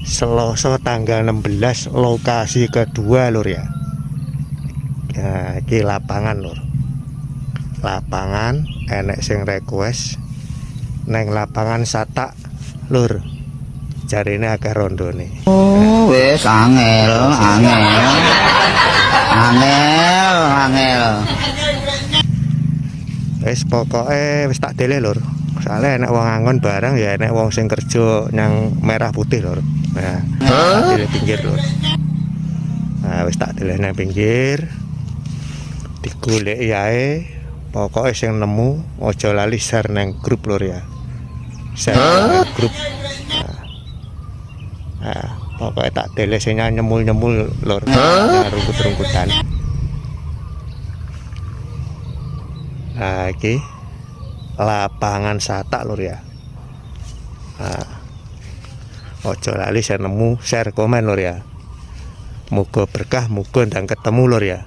Selasa tanggal 16 lokasi kedua lur ya. Nah, ini lapangan lur. Lapangan enek sing request neng lapangan Satak lur. Jarine agak rondo nih. Oh, wes angel. Wis pokoknya wis tak dele lur. Soalnya enek wong angon barang ya enek wong sing kerja yang merah putih lur. Nah, tak dele pinggir lur. Nah, wis tak dele nang pinggir. Digoleki ae. Pokoknya sing nemu ojo lali share nang grup lur ya. Share nang grup. Nah, pokoknya tak dele sing nyemul-nyemul lur. Nah, rumput-rumputan. Nah, iki lapangan Satak lur ya. Nah, ojo lali share nemu, share komen lur ya. Muga berkah, muga ndang ketemu lur ya.